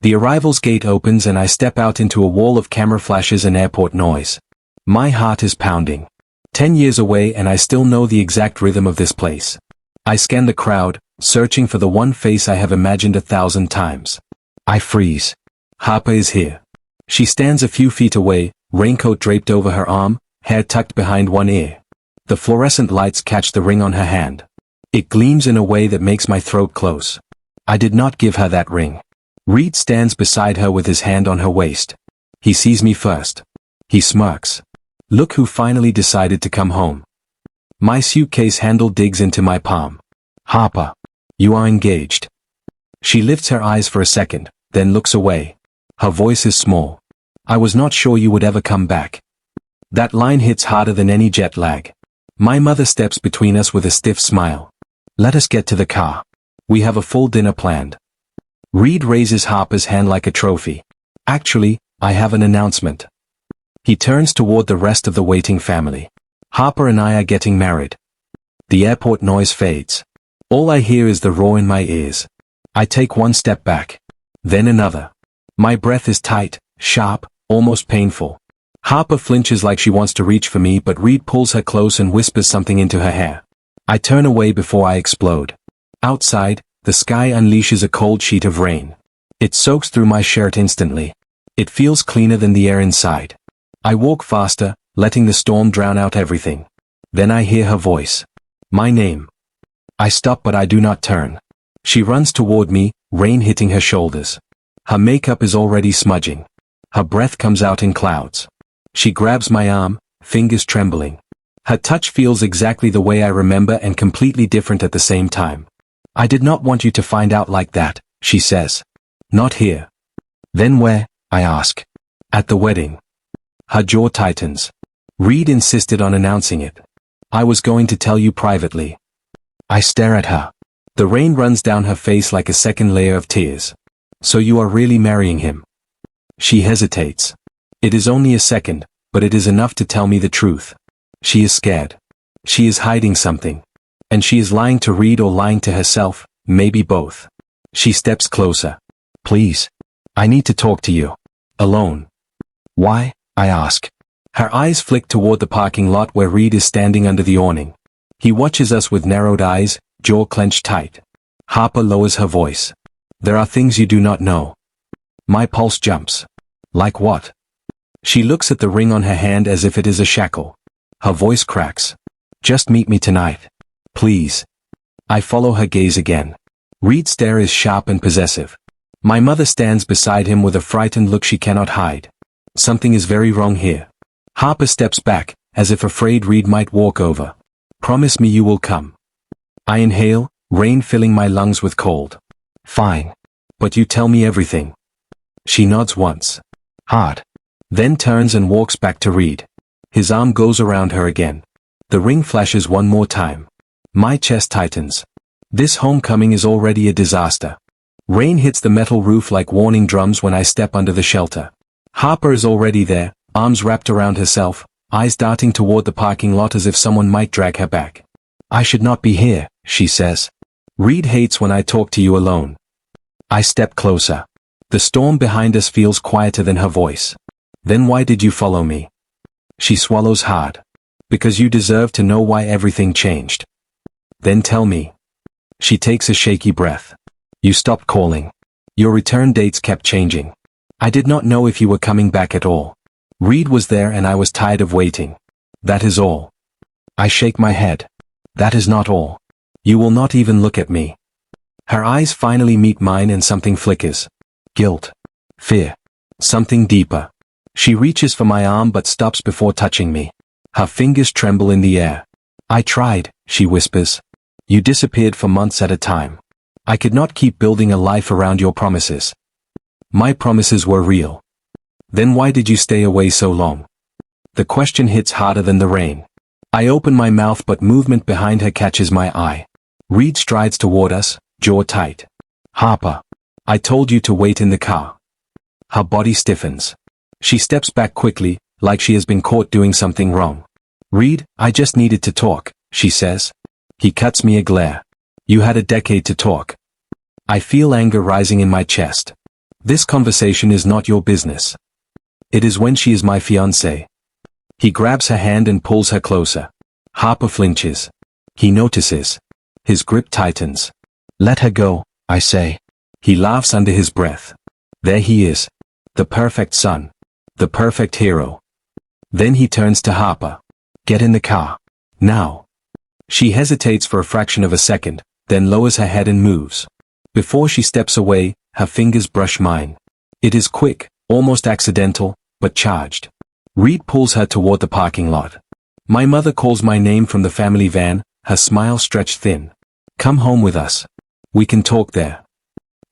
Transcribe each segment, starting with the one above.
The arrivals gate opens and I step out into a wall of camera flashes and airport noise. My heart is pounding. 10 years away and I still know the exact rhythm of this place. I scan the crowd, searching for the one face I have imagined 1,000 times. I freeze. Harper is here. She stands a few feet away, raincoat draped over her arm, hair tucked behind one ear. The fluorescent lights catch the ring on her hand. It gleams in a way that makes my throat close. I did not give her that ring. Reed stands beside her with his hand on her waist. He sees me first. He smirks. Look who finally decided to come home. My suitcase handle digs into my palm. Harper, you are engaged. She lifts her eyes for a second, then looks away. Her voice is small. I was not sure you would ever come back. That line hits harder than any jet lag. My mother steps between us with a stiff smile. Let us get to the car. We have a full dinner planned. Reed raises Harper's hand like a trophy. Actually, I have an announcement. He turns toward the rest of the waiting family. Harper and I are getting married. The airport noise fades. All I hear is the roar in my ears. I take one step back. Then another. My breath is tight, sharp, almost painful. Harper flinches like she wants to reach for me, but Reed pulls her close and whispers something into her hair. I turn away before I explode. Outside, the sky unleashes a cold sheet of rain. It soaks through my shirt instantly. It feels cleaner than the air inside. I walk faster, letting the storm drown out everything. Then I hear her voice. My name. I stop but I do not turn. She runs toward me, rain hitting her shoulders. Her makeup is already smudging. Her breath comes out in clouds. She grabs my arm, fingers trembling. Her touch feels exactly the way I remember and completely different at the same time. I did not want you to find out like that, she says. Not here. Then where? I ask. At the wedding. Her jaw tightens. Reed insisted on announcing it. I was going to tell you privately. I stare at her. The rain runs down her face like a second layer of tears. So you are really marrying him? She hesitates. It is only a second, but it is enough to tell me the truth. She is scared. She is hiding something. And she is lying to Reed or lying to herself, maybe both. She steps closer. Please. I need to talk to you. Alone. Why? I ask. Her eyes flick toward the parking lot where Reed is standing under the awning. He watches us with narrowed eyes, jaw clenched tight. Harper lowers her voice. There are things you do not know. My pulse jumps. Like what? She looks at the ring on her hand as if it is a shackle. Her voice cracks. Just meet me tonight. Please. I follow her gaze again. Reed's stare is sharp and possessive. My mother stands beside him with a frightened look she cannot hide. Something is very wrong here. Harper steps back, as if afraid Reed might walk over. Promise me you will come. I inhale, rain filling my lungs with cold. Fine. But you tell me everything. She nods once. Hard. Then turns and walks back to Reed. His arm goes around her again. The ring flashes one more time. My chest tightens. This homecoming is already a disaster. Rain hits the metal roof like warning drums when I step under the shelter. Harper is already there, arms wrapped around herself, eyes darting toward the parking lot as if someone might drag her back. I should not be here, she says. Reed hates when I talk to you alone. I step closer. The storm behind us feels quieter than her voice. Then why did you follow me? She swallows hard. Because you deserve to know why everything changed. Then tell me. She takes a shaky breath. You stopped calling. Your return dates kept changing. I did not know if you were coming back at all. Reed was there and I was tired of waiting. That is all. I shake my head. That is not all. You will not even look at me. Her eyes finally meet mine and something flickers. Guilt. Fear. Something deeper. She reaches for my arm but stops before touching me. Her fingers tremble in the air. I tried, she whispers. You disappeared for months at a time. I could not keep building a life around your promises. My promises were real. Then why did you stay away so long? The question hits harder than the rain. I open my mouth but movement behind her catches my eye. Reed strides toward us, jaw tight. Harper. I told you to wait in the car. Her body stiffens. She steps back quickly, like she has been caught doing something wrong. Reed, I just needed to talk, she says. He cuts me a glare. You had a decade to talk. I feel anger rising in my chest. This conversation is not your business. It is when she is my fiancée. He grabs her hand and pulls her closer. Harper flinches. He notices. His grip tightens. Let her go, I say. He laughs under his breath. There he is. The perfect son. The perfect hero. Then he turns to Harper. Get in the car. Now. She hesitates for a fraction of a second, then lowers her head and moves. Before she steps away, her fingers brush mine. It is quick, almost accidental, but charged. Reed pulls her toward the parking lot. My mother calls my name from the family van, her smile stretched thin. Come home with us. We can talk there.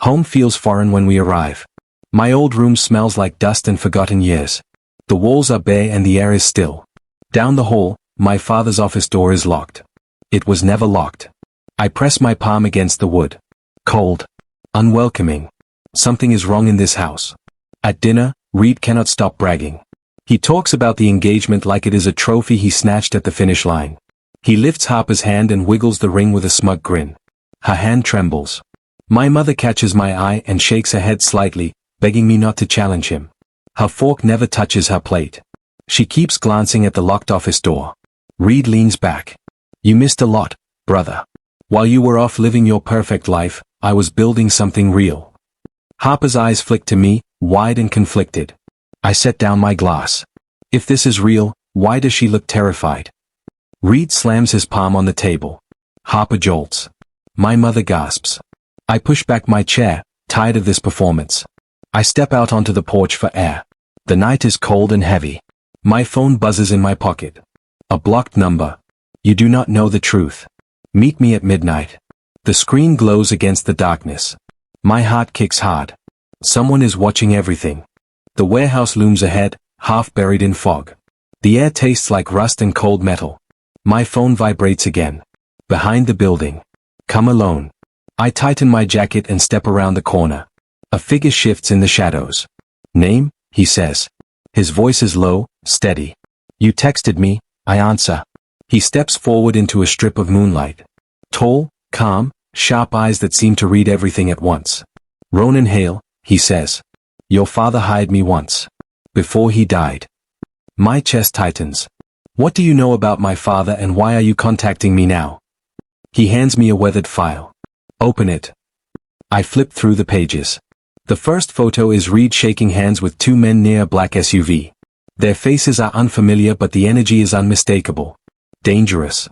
Home feels foreign when we arrive. My old room smells like dust and forgotten years. The walls are bare and the air is still. Down the hall, my father's office door is locked. It was never locked. I press my palm against the wood. Cold. Unwelcoming. Something is wrong in this house. At dinner, Reed cannot stop bragging. He talks about the engagement like it is a trophy he snatched at the finish line. He lifts Harper's hand and wiggles the ring with a smug grin. Her hand trembles. My mother catches my eye and shakes her head slightly, begging me not to challenge him. Her fork never touches her plate. She keeps glancing at the locked office door. Reed leans back. You missed a lot, brother. While you were off living your perfect life, I was building something real. Harper's eyes flick to me, wide and conflicted. I set down my glass. If this is real, why does she look terrified? Reed slams his palm on the table. Harper jolts. My mother gasps. I push back my chair, tired of this performance. I step out onto the porch for air. The night is cold and heavy. My phone buzzes in my pocket. A blocked number. You do not know the truth. Meet me at midnight. The screen glows against the darkness. My heart kicks hard. Someone is watching everything. The warehouse looms ahead, half buried in fog. The air tastes like rust and cold metal. My phone vibrates again. Behind the building. Come alone. I tighten my jacket and step around the corner. A figure shifts in the shadows. Name, he says. His voice is low, steady. You texted me, I answer. He steps forward into a strip of moonlight. Tall, calm, sharp eyes that seem to read everything at once. Ronan Hale, he says. Your father hired me once. Before he died. My chest tightens. What do you know about my father and why are you contacting me now? He hands me a weathered file. Open it. I flip through the pages. The first photo is Reed shaking hands with two men near a black SUV. Their faces are unfamiliar but the energy is unmistakable. Dangerous.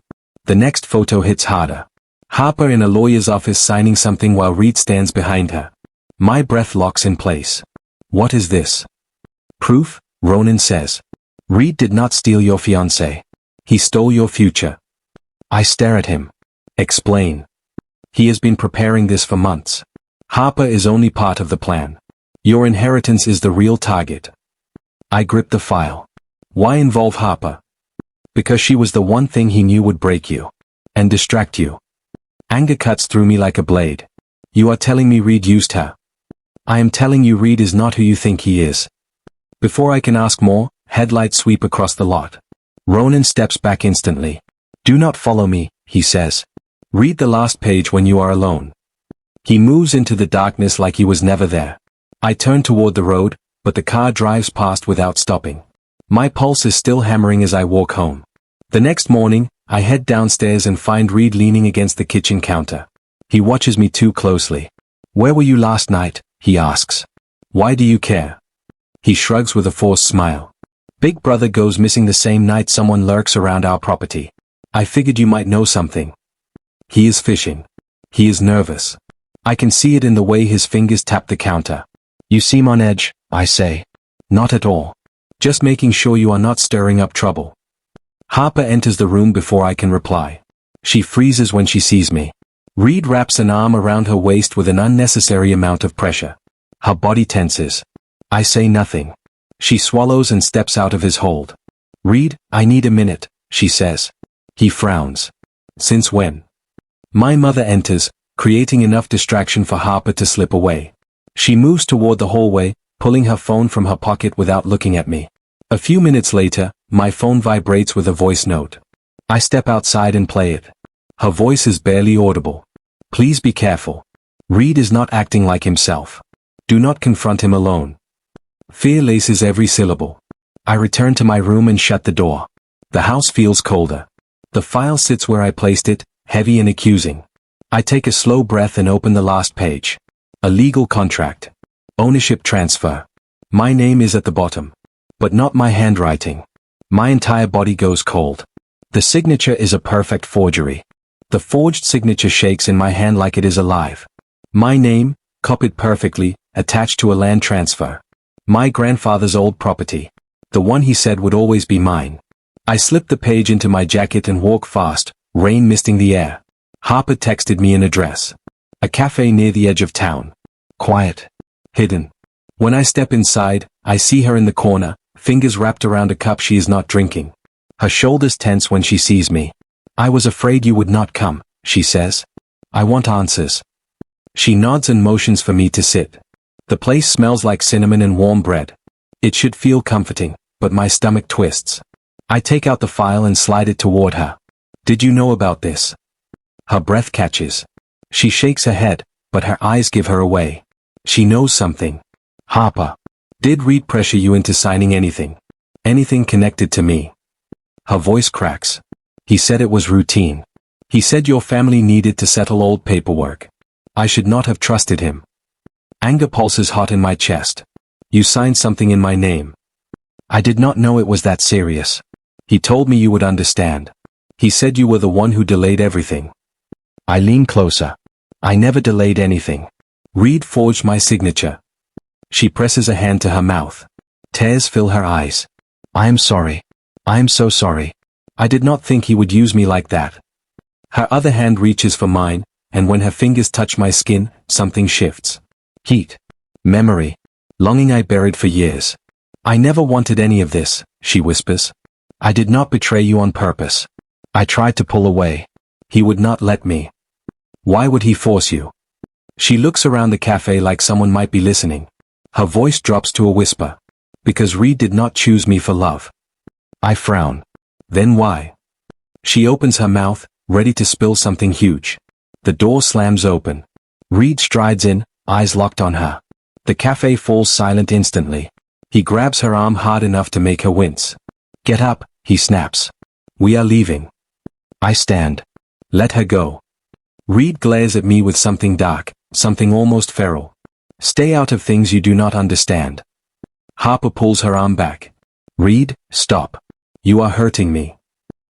The next photo hits harder. Harper in a lawyer's office signing something while Reed stands behind her. My breath locks in place. What is this? Proof, Ronan says. Reed did not steal your fiancée. He stole your future. I stare at him. Explain. He has been preparing this for months. Harper is only part of the plan. Your inheritance is the real target. I grip the file. Why involve Harper? Because she was the one thing he knew would break you. And distract you. Anger cuts through me like a blade. You are telling me Reed used her. I am telling you Reed is not who you think he is. Before I can ask more, headlights sweep across the lot. Ronan steps back instantly. Do not follow me, he says. Read the last page when you are alone. He moves into the darkness like he was never there. I turn toward the road, but the car drives past without stopping. My pulse is still hammering as I walk home. The next morning, I head downstairs and find Reed leaning against the kitchen counter. He watches me too closely. Where were you last night? He asks. Why do you care? He shrugs with a forced smile. Big brother goes missing the same night someone lurks around our property. I figured you might know something. He is fishing. He is nervous. I can see it in the way his fingers tap the counter. You seem on edge, I say. Not at all. Just making sure you are not stirring up trouble. Harper enters the room before I can reply. She freezes when she sees me. Reed wraps an arm around her waist with an unnecessary amount of pressure. Her body tenses. I say nothing. She swallows and steps out of his hold. Reed, I need a minute, she says. He frowns. Since when? My mother enters, creating enough distraction for Harper to slip away. She moves toward the hallway, pulling her phone from her pocket without looking at me. A few minutes later, my phone vibrates with a voice note. I step outside and play it. Her voice is barely audible. Please be careful. Reed is not acting like himself. Do not confront him alone. Fear laces every syllable. I return to my room and shut the door. The house feels colder. The file sits where I placed it, heavy and accusing. I take a slow breath and open the last page. A legal contract. Ownership transfer. My name is at the bottom. But not my handwriting. My entire body goes cold. The signature is a perfect forgery. The forged signature shakes in my hand like it is alive. My name, copied perfectly, attached to a land transfer. My grandfather's old property. The one he said would always be mine. I slip the page into my jacket and walk fast, rain misting the air. Harper texted me an address. A cafe near the edge of town. Quiet. Hidden. When I step inside, I see her in the corner, fingers wrapped around a cup she is not drinking. Her shoulders tense when she sees me. I was afraid you would not come, she says. I want answers. She nods and motions for me to sit. The place smells like cinnamon and warm bread. It should feel comforting, but my stomach twists. I take out the file and slide it toward her. Did you know about this? Her breath catches. She shakes her head, but her eyes give her away. She knows something. Harper. Did Reed pressure you into signing anything? Anything connected to me? Her voice cracks. He said it was routine. He said your family needed to settle old paperwork. I should not have trusted him. Anger pulses hot in my chest. You signed something in my name. I did not know it was that serious. He told me you would understand. He said you were the one who delayed everything. I lean closer. I never delayed anything. Reed forged my signature. She presses a hand to her mouth. Tears fill her eyes. I am sorry. I am so sorry. I did not think he would use me like that. Her other hand reaches for mine, and when her fingers touch my skin, something shifts. Heat. Memory. Longing I buried for years. I never wanted any of this, she whispers. I did not betray you on purpose. I tried to pull away. He would not let me. Why would he force you? She looks around the cafe like someone might be listening. Her voice drops to a whisper. Because Reed did not choose me for love. I frown. Then why? She opens her mouth, ready to spill something huge. The door slams open. Reed strides in, eyes locked on her. The cafe falls silent instantly. He grabs her arm hard enough to make her wince. Get up, he snaps. We are leaving. I stand. Let her go. Reed glares at me with something dark, something almost feral. Stay out of things you do not understand. Harper pulls her arm back. Reed, stop. You are hurting me.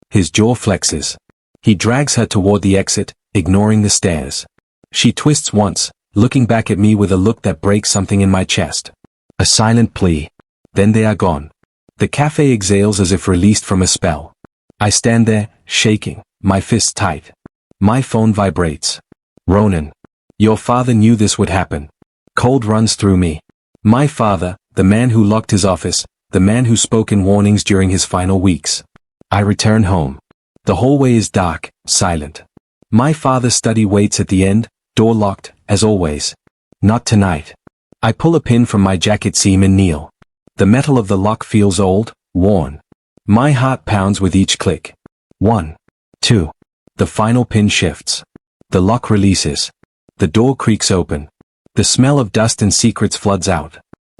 His jaw flexes. He drags her toward the exit, ignoring the stairs. She twists once, looking back at me with a look that breaks something in my chest. A silent plea. Then they are gone. The cafe exhales as if released from a spell. I stand there, shaking, my fists tight. My phone vibrates. Ronan. Your father knew this would happen. Cold runs through me. My father, the man who locked his office, the man who spoke in warnings during his final weeks. I return home. The hallway is dark, silent. My father's study waits at the end, door locked, as always. Not tonight. I pull a pin from my jacket seam and kneel. The metal of the lock feels old, worn. My heart pounds with each click. 1, 2. The final pin shifts. The lock releases. The door creaks open. The smell of dust and secrets floods out.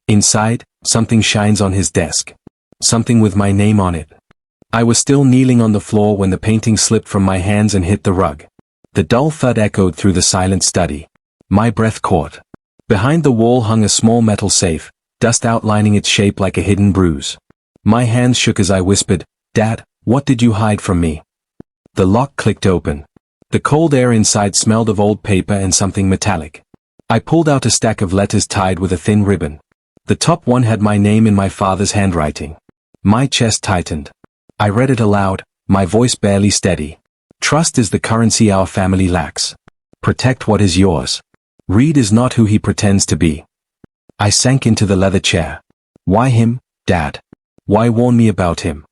Inside, something shines on his desk. Something with my name on it. I was still kneeling on the floor when the painting slipped from my hands and hit the rug. The dull thud echoed through the silent study. My breath caught. Behind the wall hung a small metal safe, dust outlining its shape like a hidden bruise. My hands shook as I whispered, Dad, what did you hide from me? The lock clicked open. The cold air inside smelled of old paper and something metallic. I pulled out a stack of letters tied with a thin ribbon. The top one had my name in my father's handwriting. My chest tightened. I read it aloud, my voice barely steady. Trust is the currency our family lacks. Protect what is yours. Reed is not who he pretends to be. I sank into the leather chair. Why him, Dad? Why warn me about him?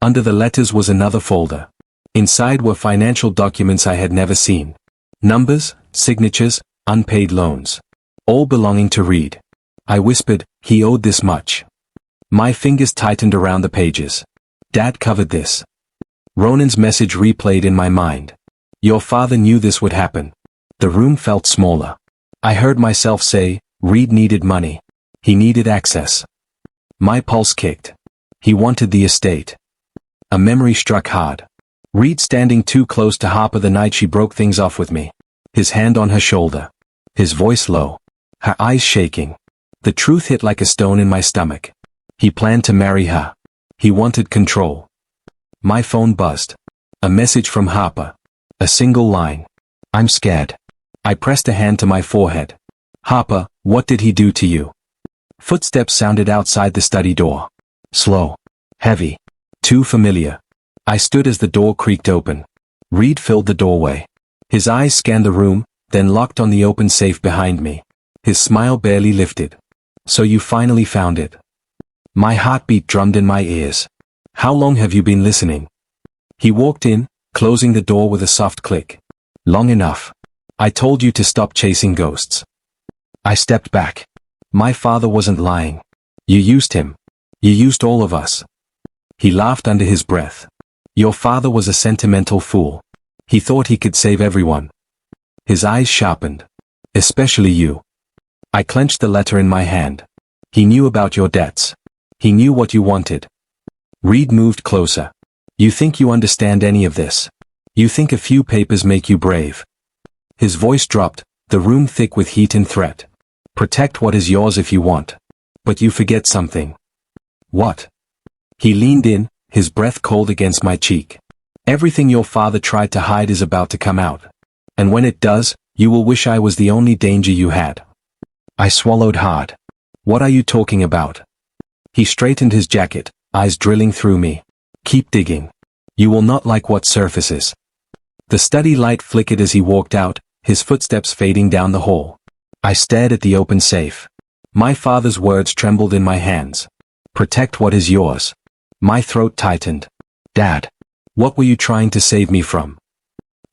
Under the letters was another folder. Inside were financial documents I had never seen. Numbers, signatures, unpaid loans. All belonging to Reed. I whispered, he owed this much. My fingers tightened around the pages. Dad covered this. Ronan's message replayed in my mind. Your father knew this would happen. The room felt smaller. I heard myself say, Reed needed money. He needed access. My pulse kicked. He wanted the estate. A memory struck hard. Reed standing too close to Harper the night she broke things off with me. His hand on her shoulder. His voice low. Her eyes shaking. The truth hit like a stone in my stomach. He planned to marry her. He wanted control. My phone buzzed. A message from Harper. A single line. I'm scared. I pressed a hand to my forehead. Harper, what did he do to you? Footsteps sounded outside the study door. Slow. Heavy. Too familiar. I stood as the door creaked open. Reed filled the doorway. His eyes scanned the room, then locked on the open safe behind me. His smile barely lifted. So you finally found it. My heartbeat drummed in my ears. How long have you been listening? He walked in, closing the door with a soft click. Long enough. I told you to stop chasing ghosts. I stepped back. My father wasn't lying. You used him. You used all of us. He laughed under his breath. Your father was a sentimental fool. He thought he could save everyone. His eyes sharpened. Especially you. I clenched the letter in my hand. He knew about your debts. He knew what you wanted. Reed moved closer. You think you understand any of this? You think a few papers make you brave? His voice dropped, the room thick with heat and threat. Protect what is yours if you want. But you forget something. What? He leaned in, his breath cold against my cheek. Everything your father tried to hide is about to come out. And when it does, you will wish I was the only danger you had. I swallowed hard. What are you talking about? He straightened his jacket, eyes drilling through me. Keep digging. You will not like what surfaces. The study light flickered as he walked out, his footsteps fading down the hall. I stared at the open safe. My father's words trembled in my hands. Protect what is yours. My throat tightened. Dad, what were you trying to save me from?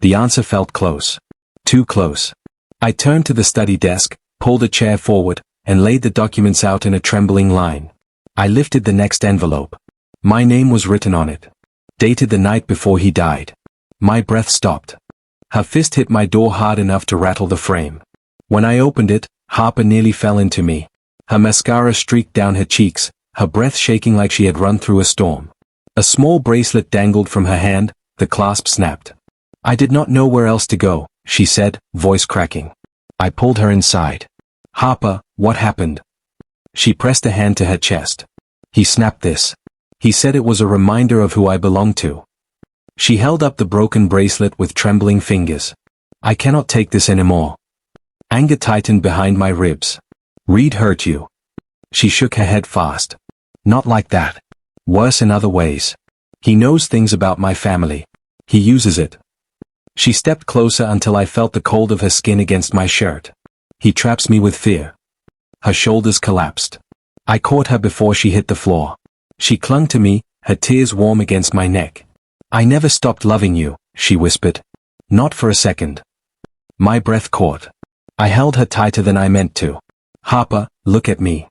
The answer felt close. Too close. I turned to the study desk, pulled a chair forward, and laid the documents out in a trembling line. I lifted the next envelope. My name was written on it. Dated the night before he died. My breath stopped. Her fist hit my door hard enough to rattle the frame. When I opened it, Harper nearly fell into me. Her mascara streaked down her cheeks, her breath shaking like she had run through a storm. A small bracelet dangled from her hand, the clasp snapped. I did not know where else to go, she said, voice cracking. I pulled her inside. Harper, what happened? She pressed a hand to her chest. He snapped this. He said it was a reminder of who I belonged to. She held up the broken bracelet with trembling fingers. I cannot take this anymore. Anger tightened behind my ribs. Reed hurt you. She shook her head fast. Not like that. Worse in other ways. He knows things about my family. He uses it. She stepped closer until I felt the cold of her skin against my shirt. He traps me with fear. Her shoulders collapsed. I caught her before she hit the floor. She clung to me, her tears warm against my neck. I never stopped loving you, she whispered. Not for a second. My breath caught. I held her tighter than I meant to. Harper, look at me.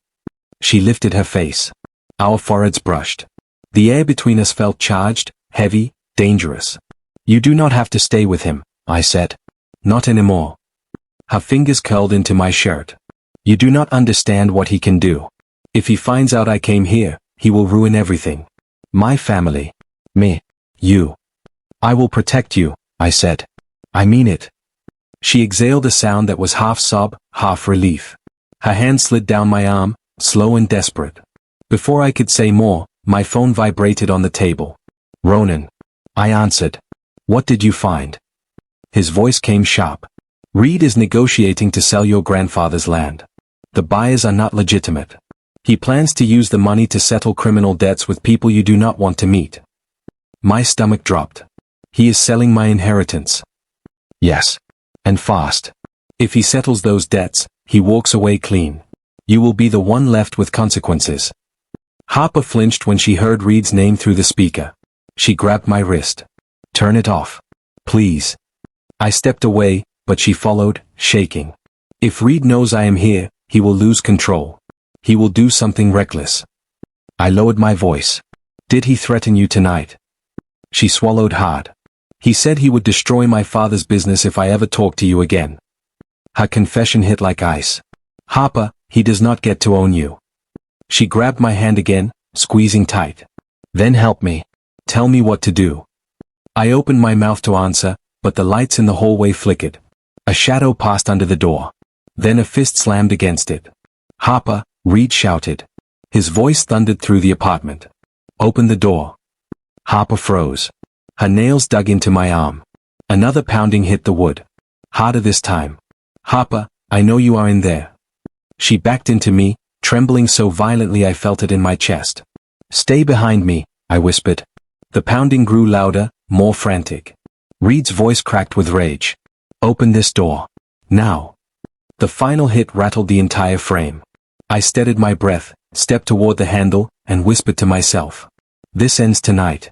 She lifted her face. Our foreheads brushed. The air between us felt charged, heavy, dangerous. You do not have to stay with him, I said. Not anymore. Her fingers curled into my shirt. You do not understand what he can do. If he finds out I came here, he will ruin everything. My family. Me. You. I will protect you, I said. I mean it. She exhaled a sound that was half sob, half relief. Her hand slid down my arm, slow and desperate. Before I could say more, my phone vibrated on the table. Ronan. I answered. What did you find? His voice came sharp. Reed is negotiating to sell your grandfather's land. The buyers are not legitimate. He plans to use the money to settle criminal debts with people you do not want to meet. My stomach dropped. He is selling my inheritance. Yes. And fast. If he settles those debts, he walks away clean. You will be the one left with consequences. Harper flinched when she heard Reed's name through the speaker. She grabbed my wrist. Turn it off. Please. I stepped away, but she followed, shaking. If Reed knows I am here, he will lose control. He will do something reckless. I lowered my voice. Did he threaten you tonight? She swallowed hard. He said he would destroy my father's business if I ever talked to you again. Her confession hit like ice. Harper, he does not get to own you. She grabbed my hand again, squeezing tight. Then help me. Tell me what to do. I opened my mouth to answer, but the lights in the hallway flickered. A shadow passed under the door. Then a fist slammed against it. Harper, Reed shouted. His voice thundered through the apartment. Open the door. Harper froze. Her nails dug into my arm. Another pounding hit the wood. Harder this time. Harper, I know you are in there. She backed into me, trembling so violently I felt it in my chest. Stay behind me, I whispered. The pounding grew louder, more frantic. Reed's voice cracked with rage. Open this door. Now. The final hit rattled the entire frame. I steadied my breath, stepped toward the handle, and whispered to myself. This ends tonight.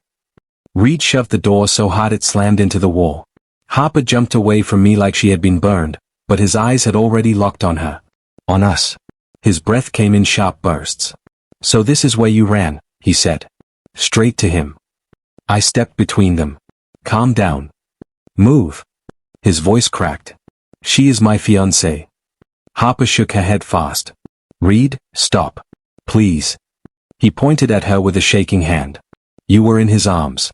Reed shoved the door so hard it slammed into the wall. Harper jumped away from me like she had been burned, but his eyes had already locked on her. On us. His breath came in sharp bursts. So this is where you ran, he said. Straight to him. I stepped between them. Calm down. Move. His voice cracked. She is my fiancée. Harper shook her head fast. Reed, stop. Please. He pointed at her with a shaking hand. You were in his arms.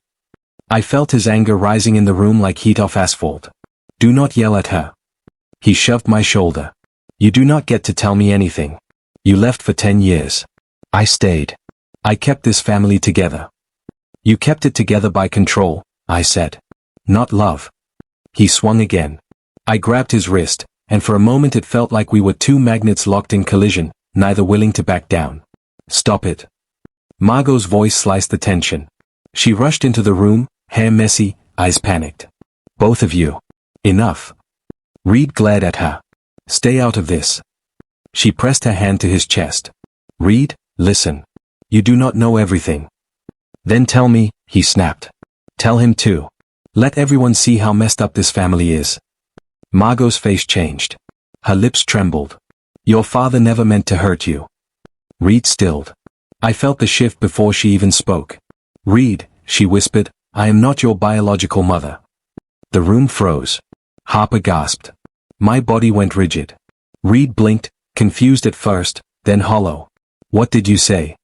I felt his anger rising in the room like heat off asphalt. Do not yell at her. He shoved my shoulder. You do not get to tell me anything. You left for 10 years. I stayed. I kept this family together. You kept it together by control, I said. Not love. He swung again. I grabbed his wrist, and for a moment it felt like we were two magnets locked in collision, neither willing to back down. Stop it. Margot's voice sliced the tension. She rushed into the room, hair messy, eyes panicked. Both of you. Enough. Reed glared at her. Stay out of this. She pressed her hand to his chest. Reed, listen. You do not know everything. Then tell me, he snapped. Tell him too. Let everyone see how messed up this family is. Margot's face changed. Her lips trembled. Your father never meant to hurt you. Reed stilled. I felt the shift before she even spoke. Reed, she whispered, I am not your biological mother. The room froze. Harper gasped. My body went rigid. Reed blinked, confused at first, then hollow. What did you say?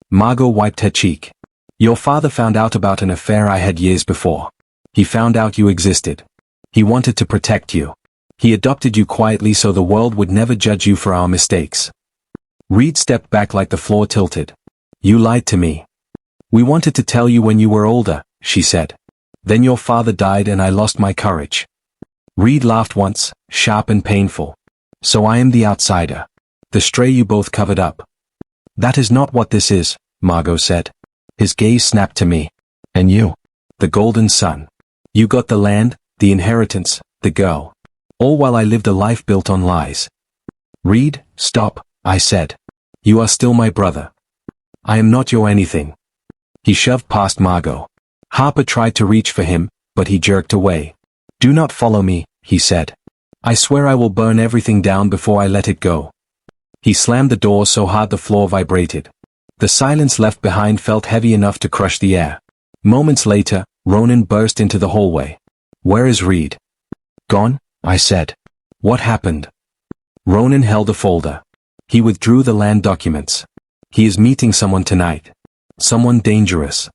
Margot wiped her cheek. Your father found out about an affair I had years before. He found out you existed. He wanted to protect you. He adopted you quietly so the world would never judge you for our mistakes. Reed stepped back like the floor tilted. You lied to me. We wanted to tell you when you were older, she said. Then your father died and I lost my courage. Reed laughed once, sharp and painful. So I am the outsider. The stray you both covered up. That is not what this is, Margot said. His gaze snapped to me. And you? The golden son. You got the land, the inheritance, the girl. All while I lived a life built on lies. Reed, stop, I said. You are still my brother. I am not your anything. He shoved past Margot. Harper tried to reach for him, but he jerked away. Do not follow me, he said. I swear I will burn everything down before I let it go. He slammed the door so hard the floor vibrated. The silence left behind felt heavy enough to crush the air. Moments later, Ronan burst into the hallway. Where is Reed? Gone, I said. What happened? Ronan held a folder. He withdrew the land documents. He is meeting someone tonight. Someone dangerous.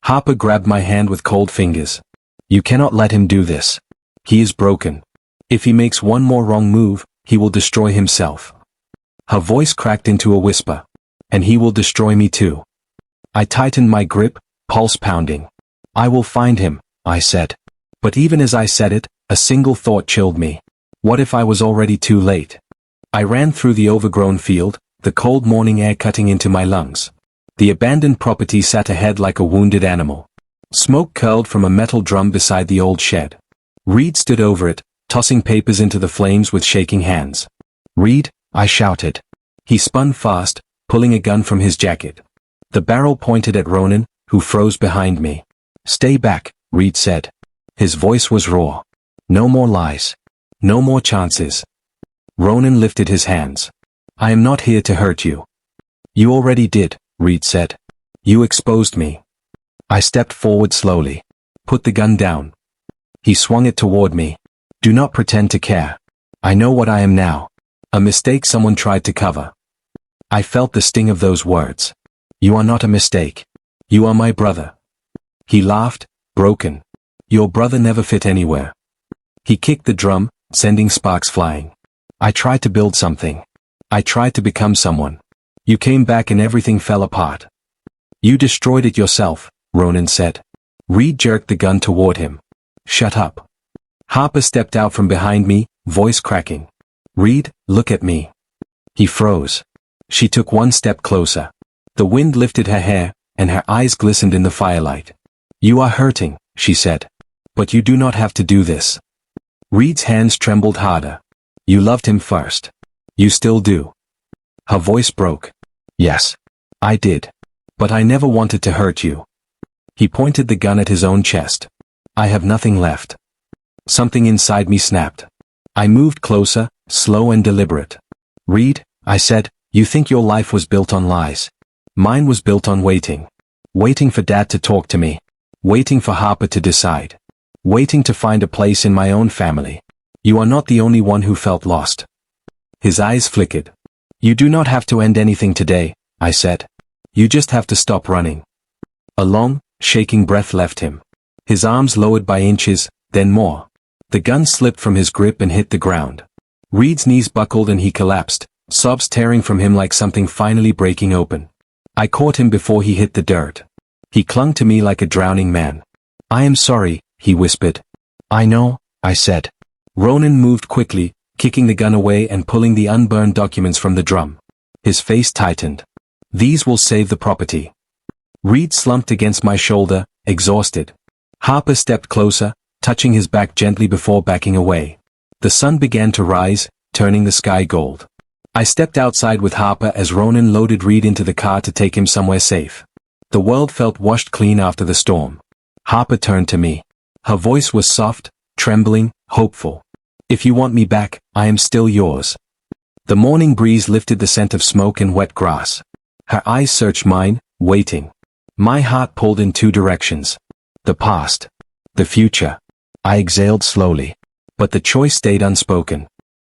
Harper grabbed my hand with cold fingers. You cannot let him do this. He is broken. If he makes one more wrong move, he will destroy himself. Her voice cracked into a whisper. And he will destroy me too. I tightened my grip, pulse pounding. I will find him, I said. But even as I said it, a single thought chilled me. What if I was already too late? I ran through the overgrown field, the cold morning air cutting into my lungs. The abandoned property sat ahead like a wounded animal. Smoke curled from a metal drum beside the old shed. Reed stood over it, tossing papers into the flames with shaking hands. Reed, I shouted. He spun fast, pulling a gun from his jacket. The barrel pointed at Ronan, who froze behind me. Stay back, Reed said. His voice was raw. No more lies. No more chances. Ronan lifted his hands. I am not here to hurt you. You already did, Reed said. You exposed me. I stepped forward slowly. Put the gun down. He swung it toward me. Do not pretend to care. I know what I am now. A mistake someone tried to cover. I felt the sting of those words. You are not a mistake. You are my brother. He laughed, broken. Your brother never fit anywhere. He kicked the drum, sending sparks flying. I tried to build something. I tried to become someone. You came back and everything fell apart. You destroyed it yourself, Ronan said. Reed jerked the gun toward him. Shut up. Harper stepped out from behind me, voice cracking. Reed, look at me. He froze. She took one step closer. The wind lifted her hair, and her eyes glistened in the firelight. You are hurting, she said. But you do not have to do this. Reed's hands trembled harder. You loved him first. You still do. Her voice broke. Yes. I did. But I never wanted to hurt you. He pointed the gun at his own chest. I have nothing left. Something inside me snapped. I moved closer, slow and deliberate. Reed, I said, you think your life was built on lies. Mine was built on waiting. Waiting for Dad to talk to me. Waiting for Harper to decide. Waiting to find a place in my own family. You are not the only one who felt lost. His eyes flickered. You do not have to end anything today, I said. You just have to stop running. A long, shaking breath left him. His arms lowered by inches, then more. The gun slipped from his grip and hit the ground. Reed's knees buckled and he collapsed, sobs tearing from him like something finally breaking open. I caught him before he hit the dirt. He clung to me like a drowning man. I am sorry, he whispered. I know, I said. Ronan moved quickly, kicking the gun away and pulling the unburned documents from the drum. His face tightened. These will save the property. Reed slumped against my shoulder, exhausted. Harper stepped closer, touching his back gently before backing away. The sun began to rise, turning the sky gold. I stepped outside with Harper as Ronan loaded Reed into the car to take him somewhere safe. The world felt washed clean after the storm. Harper turned to me. Her voice was soft, trembling, hopeful. If you want me back, I am still yours. The morning breeze lifted the scent of smoke and wet grass. Her eyes searched mine, waiting. My heart pulled in two directions. The past. The future. I exhaled slowly. But the choice stayed unspoken.